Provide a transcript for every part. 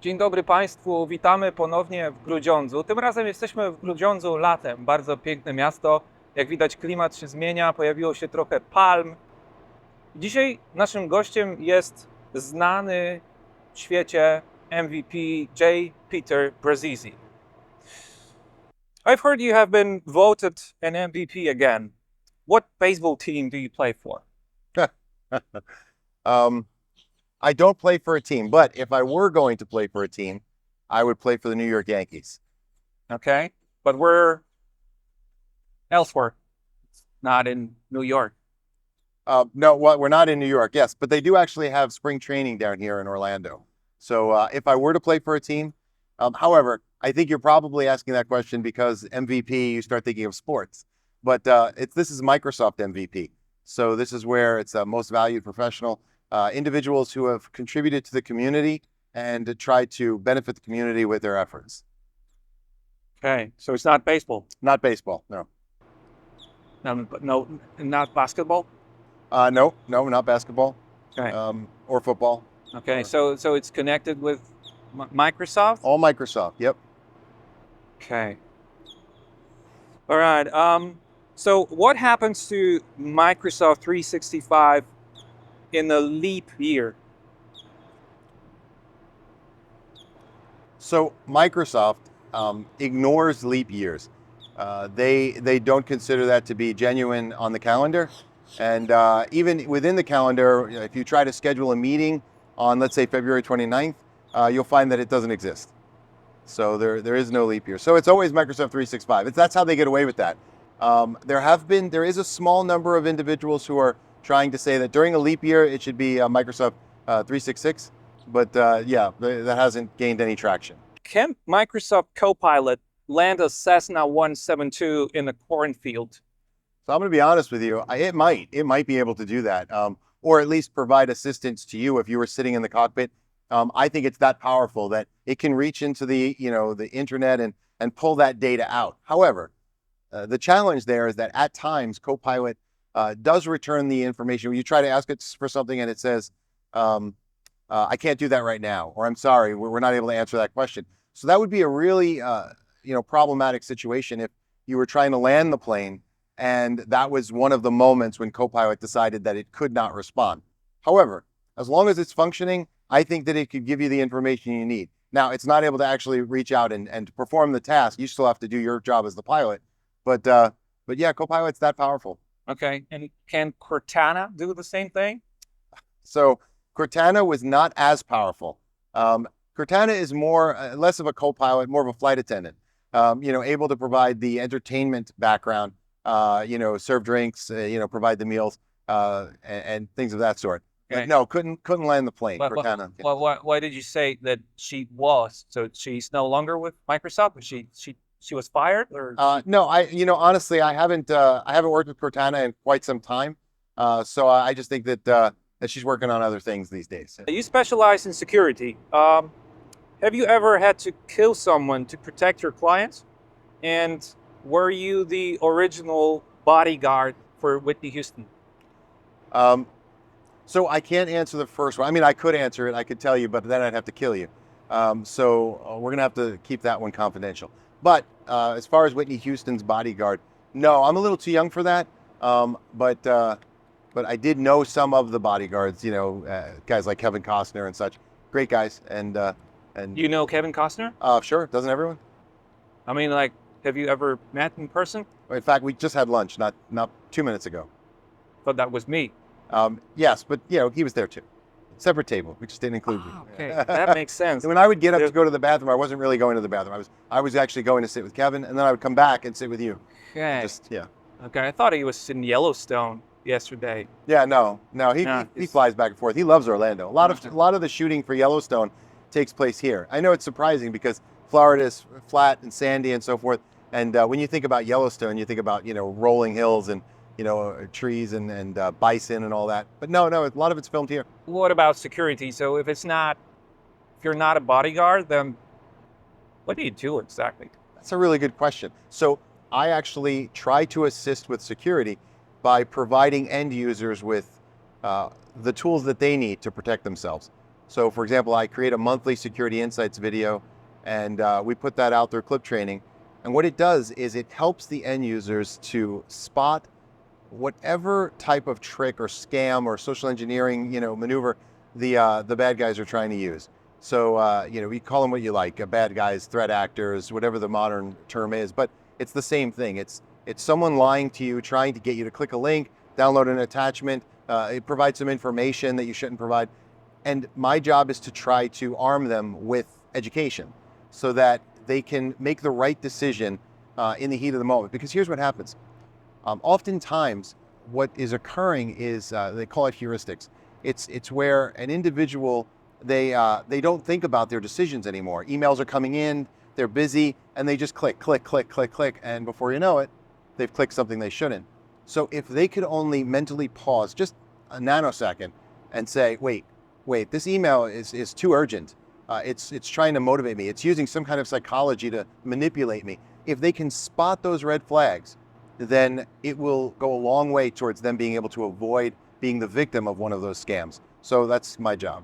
Dzień dobry Państwu, witamy ponownie w Grudziądzu. Tym razem jesteśmy w Grudziądzu latem. Bardzo piękne miasto. Jak widać, klimat się zmienia, pojawiło się trochę palm. Dzisiaj naszym gościem jest znany w świecie MVP J. Peter Brazisi. I've heard you have been voted an MVP again. What baseball team do you play for? I don't play for a team, but if I were going to play for a team, I would play for the New York Yankees. Okay, but we're elsewhere, not in New York. No, well, we're not in New York, yes, but they do actually have spring training down here in Orlando. So if I were to play for a team, however, I think you're probably asking that question because MVP, you start thinking of sports. But this is Microsoft MVP. So this is where it's most valued professional. Individuals who have contributed to the community and tried to benefit the community with their efforts. Okay, so it's not baseball. Not baseball, no. No, not basketball. No, not basketball. Okay. Or football. Okay, so it's connected with Microsoft. All Microsoft. Yep. Okay. All right. So what happens to Microsoft 365 in a leap year? So Microsoft ignores leap years. They don't consider that to be genuine on the calendar. And even within the calendar, if you try to schedule a meeting on, let's say, February 29th, you'll find that it doesn't exist. So there is no leap year. So it's always Microsoft 365. That's how they get away with that. There is a small number of individuals who are trying to say that during a leap year, it should be Microsoft 366. But that hasn't gained any traction. Can Microsoft Copilot land a Cessna 172 in a cornfield? So I'm going to be honest with you. It might be able to do that, or at least provide assistance to you if you were sitting in the cockpit. I think it's that powerful that it can reach into the internet and pull that data out. However, the challenge there is that at times Copilot does return the information. When you try to ask it for something and it says, I can't do that right now, or I'm sorry, we're not able to answer that question. So that would be a really problematic situation if you were trying to land the plane and that was one of the moments when Copilot decided that it could not respond. However, as long as it's functioning, I think that it could give you the information you need. Now, it's not able to actually reach out and perform the task. You still have to do your job as the pilot. But yeah, Copilot's that powerful. Okay, and can Cortana do the same thing? So Cortana was not as powerful. Cortana is less of a co-pilot, more of a flight attendant. Able to provide the entertainment background, serve drinks, provide the meals, and things of that sort. Okay. But no, couldn't land the plane. Cortana. Well, why did you say that she was? So she's no longer with Microsoft? But she was fired, or? No, honestly, I haven't worked with Cortana in quite some time. So I just think that she's working on other things these days. You specialize in security. Have you ever had to kill someone to protect your clients? And were you the original bodyguard for Whitney Houston? So I can't answer the first one. I mean, I could answer it. I could tell you, but then I'd have to kill you. So we're going to have to keep that one confidential. But as far as Whitney Houston's bodyguard, no, I'm a little too young for that. But I did know some of the bodyguards, guys like Kevin Costner and such. Great guys. And you know Kevin Costner? Sure. Doesn't everyone? I mean, have you ever met in person? In fact, we just had lunch not 2 minutes ago. But that was me. Yes, but he was there too. Separate table. We just didn't include you. Okay, that makes sense. When I would get up to go to the bathroom, I wasn't really going to the bathroom. I was actually going to sit with Kevin, and then I would come back and sit with you. Okay. Yeah. Okay, I thought he was in Yellowstone yesterday. Yeah, no. He flies back and forth. He loves Orlando. A lot of the shooting for Yellowstone takes place here. I know it's surprising because Florida is flat and sandy and so forth. And when you think about Yellowstone, you think about rolling hills and trees and bison and all that. But no, a lot of it's filmed here. What about security? So if you're not a bodyguard, then what do you do exactly? That's a really good question. So I actually try to assist with security by providing end users with the tools that they need to protect themselves. So for example, I create a monthly security insights video, and we put that out through Clip Training. And what it does is it helps the end users to spot whatever type of trick or scam or social engineering, maneuver the bad guys are trying to use. So, you call them what you like, bad guys, threat actors, whatever the modern term is, but it's the same thing. It's someone lying to you, trying to get you to click a link, download an attachment, it provides some information that you shouldn't provide. And my job is to try to arm them with education so that they can make the right decision in the heat of the moment. Because here's what happens. Oftentimes, what is occurring is they call it heuristics. It's where an individual, they don't think about their decisions anymore. Emails are coming in, they're busy, and they just click, click, click, click, click, and before you know it, they've clicked something they shouldn't. So if they could only mentally pause just a nanosecond and say, wait, this email is too urgent. It's trying to motivate me. It's using some kind of psychology to manipulate me. If they can spot those red flags, then it will go a long way towards them being able to avoid being the victim of one of those scams. So that's my job.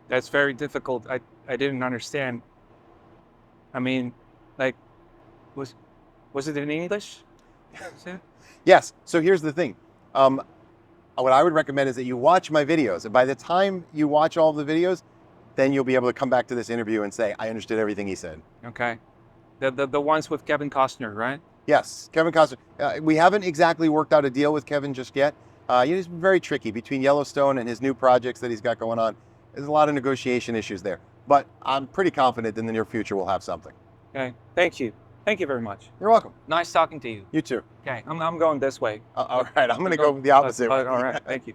That's very difficult. I didn't understand. I mean, like, was it in English? Yes. So here's the thing. What I would recommend is that you watch my videos. And by the time you watch all of the videos, then you'll be able to come back to this interview and say, I understood everything he said. Okay. The ones with Kevin Costner, right? Yes, Kevin Costner. We haven't exactly worked out a deal with Kevin just yet. He's very tricky between Yellowstone and his new projects that he's got going on. There's a lot of negotiation issues there. But I'm pretty confident in the near future we'll have something. Okay. Thank you. Thank you very much. You're welcome. Nice talking to you. You too. Okay. I'm going this way. All right, I'm going to go the opposite way. All right. Thank you.